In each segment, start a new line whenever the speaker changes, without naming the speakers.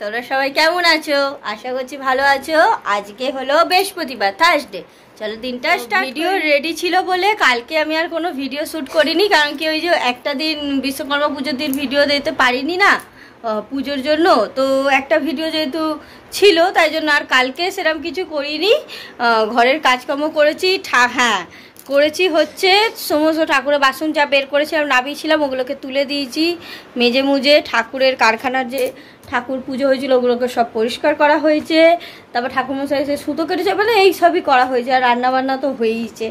তোমরা সবাই কেমন আছো? আশা করছি ভালো আছো। আজকে হলো বৃহস্পতিবার, থার্সডে। চলো দিনটা স্টার্ট। ভিডিও রেডি ছিল বলে কালকে আমি আর কোনো ভিডিও শ্যুট করিনি, কারণ কি ওই যে একটা দিন বিশ্বকর্মা পুজোর দিন ভিডিও দিতে পারিনি না পুজোর জন্য, তো একটা ভিডিও যেহেতু ছিল তাই জন্য আর কালকে সেরকম কিছু করিনি। ঘরের কাজকর্ম করেছি, হ্যাঁ করেছি হচ্ছে সমস্ত ঠাকুরের বাসন যা বের করেছিলাম নামিয়েছিলাম ওগুলোকে তুলে দিয়েছি, মেজে মুজে ঠাকুরের কারখানার যে ঠাকুর পুজো হয়েছিল ওগুলোকে সব পরিষ্কার করা হয়েছে। তারপর ঠাকুরমশাই এসে সুতো কেটেছে, মানে এই সবই করা হয়েছে। আর রান্নাবান্না তো হয়েইছে,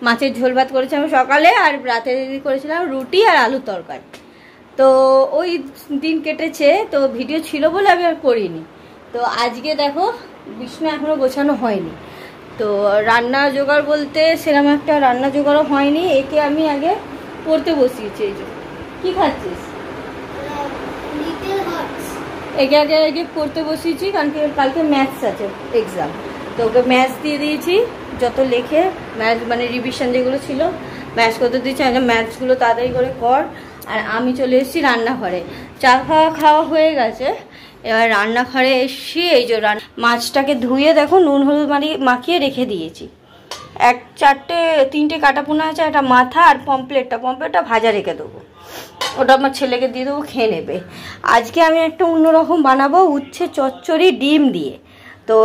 মাছের ঝোল ভাত করেছিলাম সকালে, আর রাতে করেছিলাম রুটি আর আলুর তরকারি। তো ওই দিন কেটেছে, তো ভিডিও ছিল বলে আমি আর করিনি। তো আজকে দেখো বিছানা এখনও গোছানো হয়নি, তো রান্না জোগাড় বলতে সেরকম একটা রান্না জোগাড়ও হয়নি। একে আমি আগে পড়তে বসিয়েছি। এই যে কী খাচ্ছিস? একে আগে পড়তে বসিয়েছি, কারণ কি কালকে ম্যাথস আছে এক্সাম, তো ওকে ম্যাথস দিয়ে দিয়েছি। যত লেখে ম্যাথ মানে রিভিশন যেগুলো ছিল ম্যাথস করতে দিয়েছি, আগে ম্যাথসগুলো তাড়াতাড়ি করে কর। আর আমি চলে এসেছি রান্নাঘরে, চা খাওয়া হয়ে গেছে। এবার রান্নাঘরে এসছি, এই যে মাছটাকে ধুয়ে দেখো নুন হলুদ মাখিয়ে রেখে দিয়েছি। তিনটে কাটা পোনা আছে, একটা মাথা আর পমপ্লেটটা ভাজা রেখে দেবো, ওটা আমার ছেলেকে দিয়ে দেবো, খেয়ে নেবে। আজকে আমি একটা অন্যরকম বানাবো, উচ্ছে চচ্চড়ি ডিম দিয়ে। তো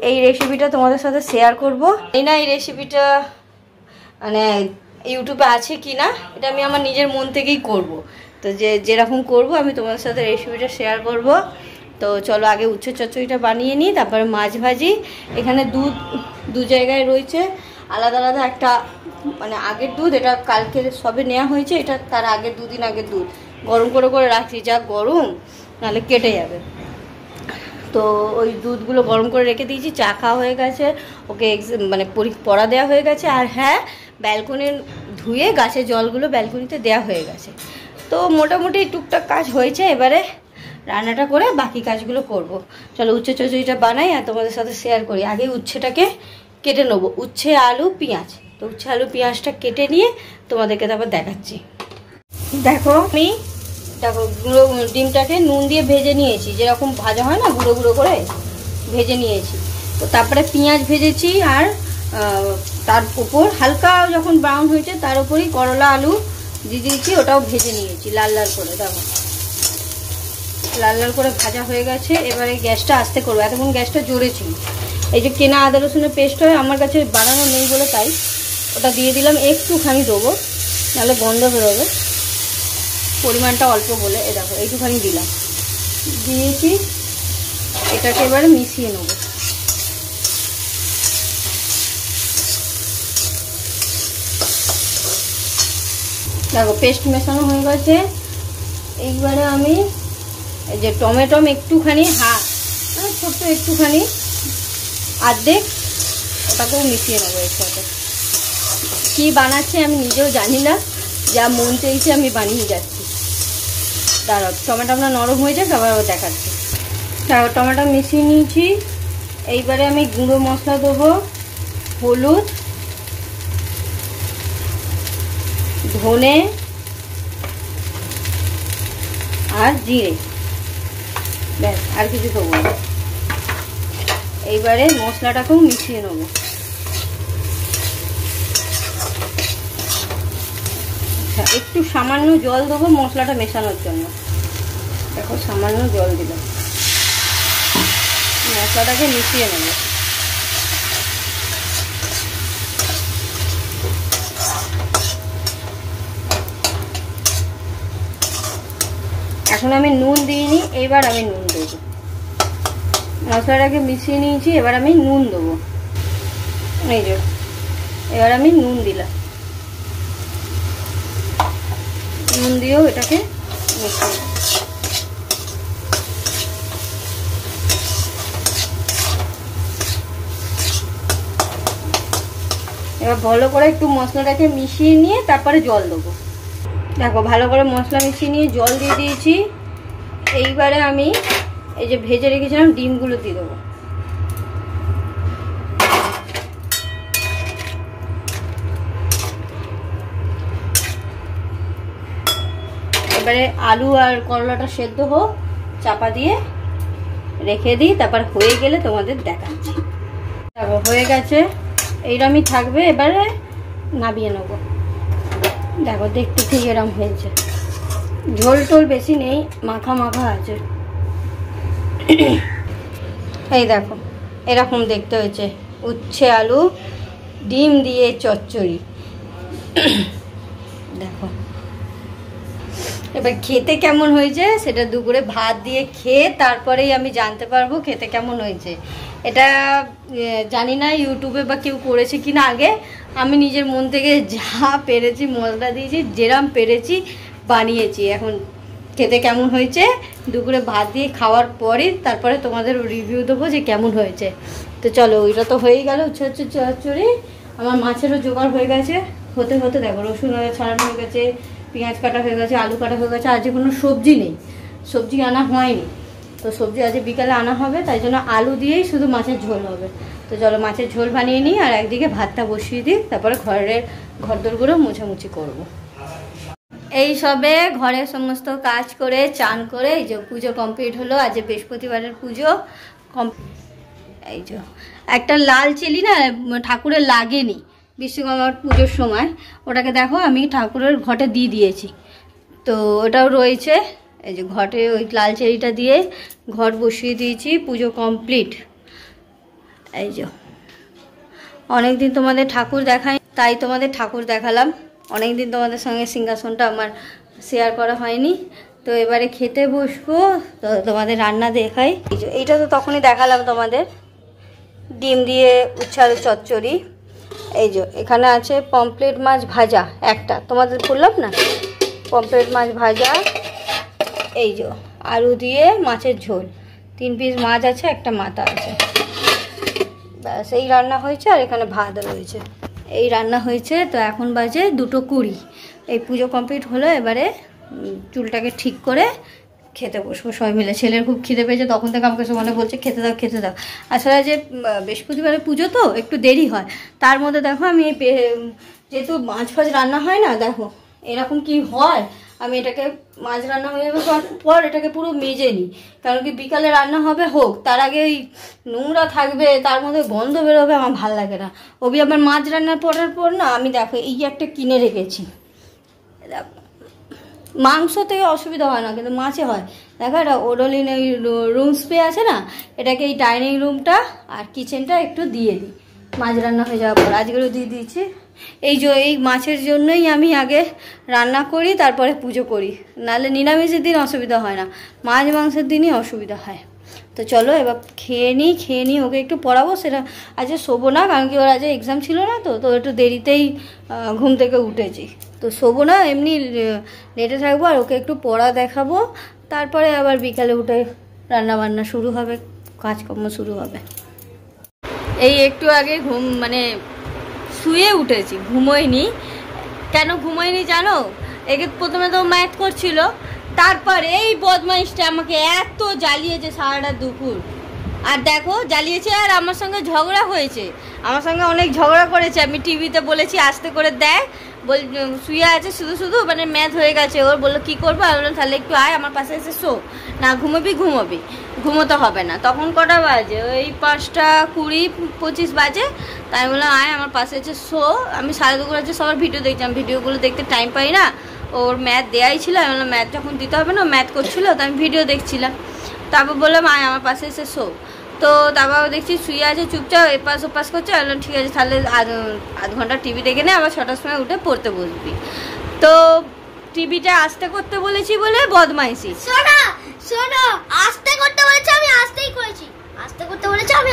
এই রেসিপিটা তোমাদের সাথে শেয়ার করবো। এই না এই রেসিপিটা মানে ইউটিউবে আছে কি না, এটা আমি আমার নিজের মন থেকেই করব। তো যেরকম করব আমি তোমাদের সাথে রেসিপিটা শেয়ার করব। তো চলো আগে উচ্ছে চচ্চড়িটা বানিয়ে নিই, তারপরে মাছ ভাজি। এখানে দুধ দু জায়গায় রয়েছে আলাদা আলাদা, একটা মানে আগের দুধ, এটা কালকে সবে নেওয়া হয়েছে, এটা তার আগের দুদিন আগের দুধ গরম করে রাখছি, যা গরম নাহলে কেটে যাবে। তো ওই দুধগুলো গরম করে রেখে দিয়েছি, চা খাওয়া হয়ে গেছে, ওকে মানে পড়া দেওয়া হয়ে গেছে। আর হ্যাঁ, ব্যালকনির ধুয়ে গাছের জলগুলো ব্যালকনিতে দেওয়া হয়ে গেছে। তো মোটামুটি টুকটাক কাজ হয়েছে, এবারে রান্নাটা করে বাকি কাজগুলো করব। চলো উচ্ছে চচ্চড়িটা বানাই আর তোমাদের সাথে শেয়ার করি। আগে উচ্ছেটাকে কেটে নেবো, উচ্ছে আলু পেঁয়াজ। তো উচ্ছে আলু পেঁয়াজটা কেটে নিয়ে তোমাদেরকে তারপর দেখাচ্ছি। দেখো গুঁড়ো ডিমটাকে নুন দিয়ে ভেজে নিয়েছি, যেরকম ভাজা হয় না গুঁড়ো গুঁড়ো করে ভেজে নিয়েছি। তো তারপরে পেঁয়াজ ভেজেছি, আর তার উপর হালকা যখন ব্রাউন হয়েছে তার উপরই করলা আলু দিয়ে দিয়েছি, ওটাও ভেজে নিয়েছি লাল লাল করে। দেখো লাল লাল করে ভাজা হয়ে গেছে। এবারে গ্যাসটা আস্তে করবো, এতক্ষণ গ্যাসটা জোরে ছিল। এই যে কেনা আদা রসুনের পেস্ট হয়, আমার কাছে বানানো নেই বলে তাই ওটা দিয়ে দিলাম, একটুখানি দেবো নাহলে গন্ধ বেরোবে, পরিমাণটা অল্প বলে। এ দেখো এইটুখানি দিলাম, দিয়েছি। এটাকে এবারে মিশিয়ে নেব। দেখো পেস্ট মেশানো হয়ে গেছে। এইবারে আমি এই যে টমেটো একটুখানি ছোট্ট একটুখানি অর্ধেক, ওটাকেও মিশিয়ে নেবো এর সাথে। কী বানাচ্ছি আমি নিজেও জানি না, যা মন চেয়েছে আমি বানিয়ে যাচ্ছি। দাঁড়াও টমেটো নরম হয়ে যাক, আবার দেখাচ্ছি। তারপর টমেটো মিশিয়ে নিয়েছি। এইবারে আমি গুঁড়ো মশলা দেবো, হলুদ, ধনে আর জিরে, ব্যাস আর কিছু দেবো না। এইবারে মশলাটাকেও মিশিয়ে নেব। আচ্ছা একটু সামান্য জল দেবো মশলাটা মেশানোর জন্য। দেখো সামান্য জল দিলাম, মশলাটাকে মিশিয়ে নেব। এখন আমি নুন দিইনি, এবার আমি নুন দেবো। মশলাটাকে মিশিয়ে নিয়েছি, এবার আমি নুন দেবো। এই যে এবার আমি নুন দিলাম, নুন দিয়েও এটাকে মিশিয়ে নেব। এবার ভালো করে একটু মশলাটাকে মিশিয়ে নিয়ে তারপরে জল দেবো। দেখো ভালো করে মশলা মিশিয়ে নিয়ে জল দিয়ে দিয়েছি। এইবারে আমি এই যে ভেজে রেখেছিলাম ডিমগুলো দিয়ে দেবো। এবারে আলু আর করলাটা সেদ্ধ হোক, চাপা দিয়ে রেখে দিই, তারপর হয়ে গেলে তোমাদের দেখাচ্ছি। দেখো হয়ে গেছে, এইরকমই থাকবে। এবারে নামিয়ে নেবো। দেখো দেখতে ঠিক এরকম হয়েছে, ঝোল টোল বেশি নেই, মাখা মাখা আছে। এই দেখো এরকম দেখতে হয়েছে, উচ্ছে আলু ডিম দিয়ে চচ্চড়ি। দেখো এবার খেতে কেমন হয়েছে সেটা দুপুরে ভাত দিয়ে খেয়ে তারপরেই আমি জানতে পারবো খেতে কেমন হয়েছে। এটা জানি না ইউটিউবে বা কেউ করেছে কিনা আগে। আমি নিজের মন থেকে যা পেরেছি মশলা দিয়েছি, যেরম পেরেছি বানিয়েছি। এখন খেতে কেমন হয়েছে দুপুরে ভাত দিয়ে খাওয়ার পরে তারপরে তোমাদের রিভিউ দেবো যে কেমন হয়েছে। তো চলো, ওইটা তো হয়েই গেল উচ্ছে চচ্চড়ি। আমার মাছেরও জোগাড় হয়ে গেছে, হতে হতে দেখো রসুন ছাড়ানো হয়ে গেছে, পেঁয়াজ কাটা হয়ে গেছে, আলু কাটা হয়ে গেছে। আজকে কোনো সবজি নেই, সবজি আনা হয়নি, তো সবজি আজকে বিকালে আনা হবে, তাই জন্য আলু দিয়েই শুধু মাছের ঝোল হবে। তো চলো মাছের ঝোল বানিয়ে নিই, আর একদিকে ভাতটা বসিয়ে দিই, তারপরে ঘরদোরগুলো মোছামুছি করব। এই সবে ঘরের সমস্ত কাজ করে চান করে এই যে পুজো কমপ্লিট হলো। আজ বৃহস্পতিবারের পুজো এই যে একটা লাল চেলি না ঠাকুরের লাগেনি বিশ্বকর্মার পুজোর সময়, ওটাকে দেখো আমি ঠাকুরের ঘটে দিয়ে দিয়েছি। তো ওটাও রয়েছে, এই যে ঘটে ওই লাল চেরিটা দিয়ে ঘট বসিয়ে দিয়েছি, পুজো কমপ্লিট। এই যে অনেকদিন তোমাদের ঠাকুর দেখাই, তাই তোমাদের ঠাকুর দেখালাম। অনেকদিন তোমাদের সঙ্গে সিংহাসনটা আমার শেয়ার করা হয়নি। তো এবারে খেতে বসবো, তো তোমাদের রান্না দেখাই। এইটা তো তখনই দেখালাম তোমাদের, ডিম দিয়ে উচ্ছে আলু চচ্চড়ি। এই যে এখানে আছে পমফ্রেট মাছ ভাজা একটা, তোমাদের বললাম না পমফ্রেট মাছ ভাজা। এই যে আলু দিয়ে মাছের ঝোল, 3 পিস মাছ আছে, একটা মাথা আছে, ব্যাস এই রান্না হয়েছে। আর এখানে ভাত রয়েছে, এই রান্না হয়েছে। তো এখন বাজে 2:20। এই পুজো কমপ্লিট হলো, এবারে চুলটাকে ঠিক করে খেতে বসবো সবাই মিলে। ছেলের খুব খিদে পেয়েছে, তখন থেকে আমাকে সবাই বলছে খেতে দাও খেতে দাও। আসলে যে বৃহস্পতিবারের পুজো তো একটু দেরি হয়, তার মধ্যে দেখো আমি যেহেতু মাছ ফাছ রান্না হয় না, দেখো এরকম কি হয়, আমি এটাকে মাছ রান্না হয়ে যাবে পর এটাকে পুরো মেজে নিই, কারণ কি বিকালে রান্না হবে হোক, তার আগে ওই নোংরা থাকবে, তার মধ্যে গন্ধ বেরোবে, আমার ভালো লাগে না। ওবি আমার মাছ রান্নার পর না আমি দেখো এই একটা কিনে রেখেছি, দেখো মাংস থেকে অসুবিধা হয় না, কিন্তু মাছে হয়। দেখো এটা ওডোলিন ওই রুম স্প্রে আছে না, এটাকে এই ডাইনিং রুমটা আর কিচেনটা একটু দিয়ে দিই মাছ রান্না হয়ে যাওয়ার পর। আজকেও দিয়ে দিয়েছি। এই যে এই মাছের জন্যই আমি আগে রান্না করি, তারপরে পুজো করি, নাহলে নিরামিষের দিন অসুবিধা হয় না, মাছ মাংসের দিনই অসুবিধা হয়। তো চলো এবার খেয়ে নিই, ওকে একটু পড়াবো। সেটা আজকে শোবো না, কারণ কি ওর আজকে এক্সাম ছিল না, তো একটু দেরিতেই ঘুম থেকে উঠেছি, তো শোবো না, এমনি লেটে থাকবো, আর ওকে একটু পড়া দেখাবো। তারপরে আবার বিকালে উঠে রান্না বান্না শুরু হবে, কাজকর্ম শুরু হবে। এই একটু আগে শুয়ে উঠেছি, ঘুমোইনি। কেন ঘুমোইনি জানো? একে প্রথমে তো ম্যাথ করছিল, তারপরে এই বদমাইশটা আমাকে এত জ্বালিয়েছে সারাটা দুপুর। আর দেখো জ্বালিয়েছে, আর আমার সঙ্গে ঝগড়া হয়েছে, আমার সঙ্গে অনেক ঝগড়া করেছে। আমি টিভিতে বলেছি আস্তে করে দেখ, শুয়ে আছে শুধু ম্যাথ হয়ে গেছে ওর। বললো কী করবো? আমি বললাম তাহলে একটু আয় আমার পাশে এসে শো, না ঘুমোবি ঘুমোতে হবে না। তখন কটা বাজে? ওই 5:20-25 বাজে। তাই আমি বললাম আয় আমার পাশে এসে শো। আমি 2:30 করে সবার ভিডিও দেখছিলাম, ভিডিওগুলো দেখতে টাইম পাই না, ওর ম্যাথ দেওয়াই ছিল। আমি বললাম ম্যাথ যখন দিতে হবে না, ম্যাথ করছিলো, তো আমি ভিডিও দেখছিলাম। তারপর বললাম আয় আমার পাশে এসে শো। তো তারপর দেখছি শুয়ে আছে চুপচাপ, এপাশ ওপাশ করছে। বললাম ঠিক আছে তাহলে আধ ঘন্টা টিভি দেখে নে, আবার 6টার সময় উঠে পড়তে বসবি। তো টিভিটা আস্তে করতে বলেছি বলে বদমাইশি।
শোনো আস্তে করতে বলেছে, আমি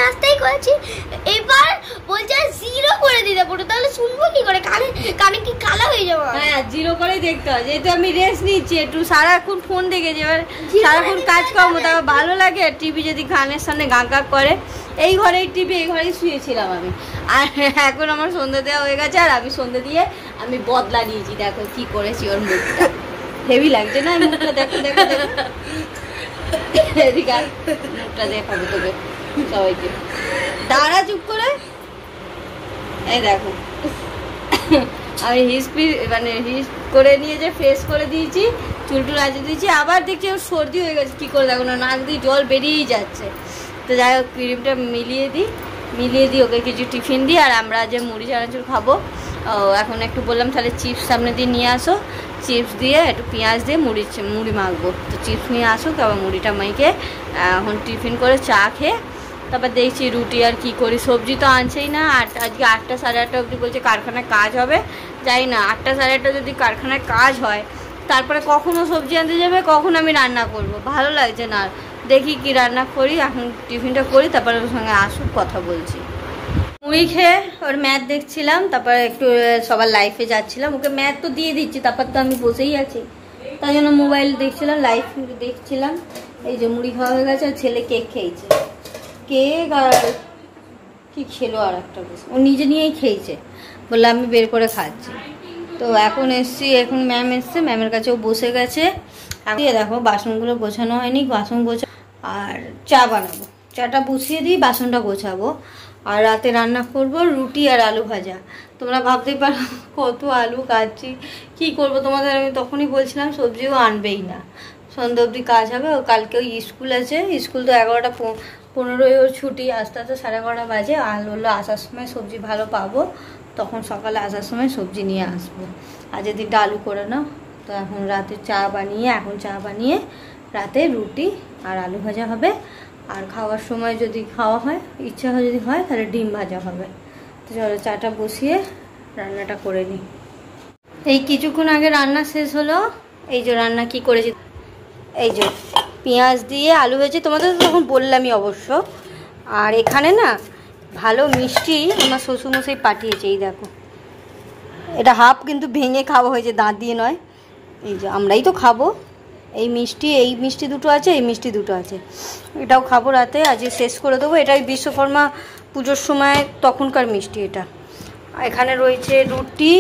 আস্তেই করেছি, এবার বলছে 0 করে দিতে পুরো, তাহলে শুনবো কি করে? কানে কি কালা হয়ে যাবে?
হ্যাঁ 0 করেই দেখতে হয়, যেহেতু আমি রেস্ট নিচ্ছি, একটু সারাক্ষণ ফোন দেখেছি, এবার সারাক্ষণ কাজ করবো, তারপর ভালো লাগে। টিভি যদি গানের সামনে গাঁ করে, এই ঘরেই টিভি, এই ঘরেই শুয়েছিলাম আমি। আর এখন আমার সন্ধ্যে দেওয়া হয়ে গেছে, আর আমি সন্ধ্যে দিয়ে আমি বদলা নিয়েছি। দেখো কি করেছি, ওর মুখটা হেভি লাগছে না? মুখটা দেখো এদিকে মুখটা দেখাবো তোকে সবাইকে, দাঁড়া চুপ করে। এই দেখো আমি হিস করে নিয়ে যে ফ্রেশ করে দিয়েছি, চুলটুল আজে দিয়েছি। আবার দেখছি ওর সর্দি হয়ে গেছে, কি করে দেখো না, নাক দিয়ে জল বেরিয়েই যাচ্ছে। তো যাই হোক ক্রিমটা মিলিয়ে দিই ওকে কিছু টিফিন দিই। আর আমরা যে মুড়ি চানাচুর খাবো, এখন একটু বললাম তাহলে চিপস সামনে দিয়ে নিয়ে আসো, চিপস দিয়ে একটু পেঁয়াজ দিয়ে মুড়ি মাখবো। তো চিপস নিয়ে আসুক, আবার মুড়িটা মেখে এখন টিফিন করে চা খেয়ে তারপর দেখছি রুটি আর কি করি। সবজি তো আনছেই না। আজকে 8টা সাড়ে 8টা অবধি বলছে কারখানায় কাজ হবে, যাই না 8টা সাড়ে 8টা যদি কারখানায় কাজ হয় তারপরে কখনও সবজি আনতে যাবে, কখন আমি রান্না করব, ভালো লাগছে না। দেখি কি রান্না করি, এখন টিফিনটা করি, তারপরে ওর সঙ্গে আসুক, কথা বলছি। মুড়ি খেয়ে ওর ম্যাথ দেখছিলাম, তারপরে একটু সবার লাইফে যাচ্ছিলাম, ওকে ম্যাথ তো দিয়ে দিচ্ছি, তারপর তো আমি বসেই আছি, তাই জন্য মোবাইল দেখছিলাম, লাইফ দেখছিলাম। এই যে মুড়ি খাওয়া হয়ে গেছে, আর ছেলে কেক খেয়েছে, কেক আর কি খেলো আর একটা বেশ, ও নিজে নিয়েই খেয়েছে, বললে আমি বের করে খাচ্ছি। তো এখন এসছি, এখন ম্যাম এসছে, ম্যামের কাছেও বসে গেছে। দেখো বাসনগুলো গোছানো হয়নি, বাসন গোছা আর চা বানাবো, চাটা বসিয়ে দিই, বাসনটা গোছাবো। আর রাতে রান্না করব রুটি আর আলু ভাজা। তোমরা ভাবতেই পারো কত আলু কাটছি, কি করব। তোমাদের আমি তখনই বলছিলাম সবজিও আনবেই না, সন্ধ্যা অবধি কাজ হবে। ও কালকেও স্কুল আছে, স্কুল তো 11টা 15 ওর ছুটি, আস্তে আস্তে 11:30 বাজে। আর হলো আসার সময় সবজি ভালো পাবো, তখন সকালে আসার সময় সবজি নিয়ে আসবো। আর যদি আলু করে নাও, তো এখন রাতে এখন চা বানিয়ে রাতে রুটি আর আলু ভাজা হবে। আর খাওয়ার সময় যদি খাওয়া হয়, ইচ্ছা হয় যদি হয়, তাহলে ডিম ভাজা হবে। তো চলো চাটা বসিয়ে রান্নাটা করে নিই। এই কিছুক্ষণ আগে রান্না শেষ হলো। এই যে রান্না কি করেছি, এই যে পেঁয়াজ দিয়ে আলু ভেজে, তোমাদের তো তখন বললামই অবশ্য। আর এখানে না ভালো মিষ্টি আমার শ্বশুরমশাই পাঠিয়েছে, এই দেখো, এটা হাফ কিন্তু ভেঙে খাওয়া হয়েছে, দাঁত দিয়ে নয়। এই যে আমরাই তো খাবো, এই মিষ্টি দুটো আছে, এই মিষ্টি দুটো আছে, এটাও খাবো রাতে, আজকে শেষ করে দেবো। এটাই বিশ্বকর্মা পুজোর সময় তখনকার মিষ্টি এটা। এখানে রয়েছে রুটি,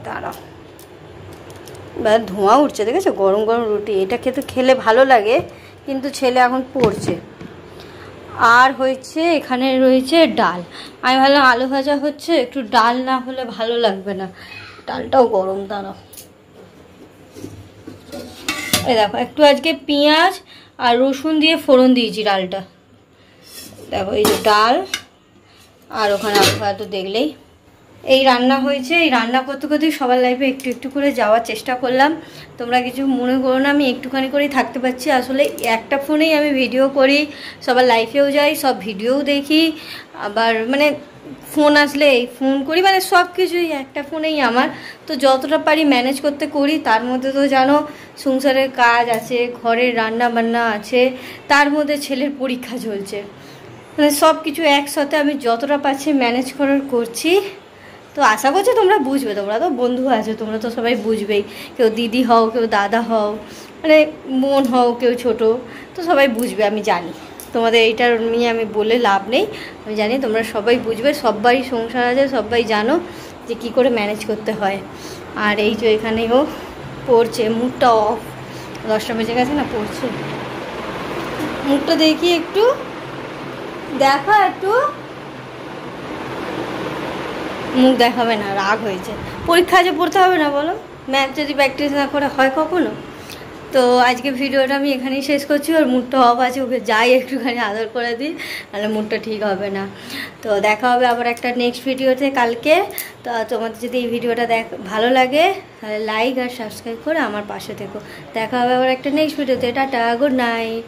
দাঁড়াও ধোঁয়া উঠছে, দেখেছো, গরম গরম রুটি, এটা খেলে ভালো লাগে, কিন্তু ছেলে এখন পড়ছে। আর হয়েছে এখানে রয়েছে ডাল। আমি ভাবলাম আলু ভাজা হচ্ছে, একটু ডাল না হলে ভালো লাগবে না, ডালটাও গরম। দাঁড়াও, এই দেখো একটু আজকে পেঁয়াজ আর রসুন দিয়ে ফোড়ন দিয়েছি ডালটা। দেখো এই যে ডাল, আর ওখানে আলু ভাজা তো দেখলেই। এই রান্না হয়েছে। এই রান্না করতে করতে সবার লাইফে একটু একটু করে যাওয়ার চেষ্টা করলাম, তোমরা কিছু মনে করো না, আমি একটুখানি করেই থাকতে পারছি। আসলে একটা ফোনেই আমি ভিডিও করি, সবার লাইফেও যাই, সব ভিডিওও দেখি, আবার মানে ফোন আসলে ফোন করি, মানে সব কিছুই একটা ফোনেই আমার। তো যতটা পারি ম্যানেজ করতে করি। তার মধ্যে তো জানো সংসারের কাজ আছে, ঘরের রান্না বান্না আছে, তার মধ্যে ছেলের পরীক্ষা চলছে, মানে সব কিছু একসাথে আমি যতটা পারছি ম্যানেজ করার করছি। তো আশা করছি তোমরা বুঝবে, তোমরা তো বন্ধু আছো, তোমরা তো সবাই বুঝবেই, কেউ দিদি হও, কেউ দাদা হও, মানে বোন হও, কেউ ছোটো, তো সবাই বুঝবে, আমি জানি। তোমাদের এইটার নিয়ে আমি বলে লাভ নেই, আমি জানি তোমরা সবাই বুঝবে, সবাই সংসার আছে, সবাই জানো যে কী করে ম্যানেজ করতে হয়। আর এই যে এখানেও পড়ছে, মুখটা অফ, 10টা বেজে গেছে না, পড়ছে। মুখটা দেখি একটু, দেখো একটু, মুখ দেখাবে না, রাগ হয়েছে। পরীক্ষা আছে, পড়তে হবে না বলো, ম্যাথ যদি প্র্যাকটিস না করে হয় কখনো। তো আজকে ভিডিওটা আমি এখানেই শেষ করছি। ওর মুডটা অফ আছে, ওকে যাই একটুখানি আদর করে দিই, নাহলে মুডটা ঠিক হবে না। তো দেখা হবে আবার একটা নেক্সট ভিডিওতে কালকে। তো তোমাদের যদি এই ভিডিওটা ভালো লাগে তাহলে লাইক আর সাবস্ক্রাইব করে আমার পাশে থেকো। দেখা হবে আবার একটা নেক্সট ভিডিওতে। Tata, good night.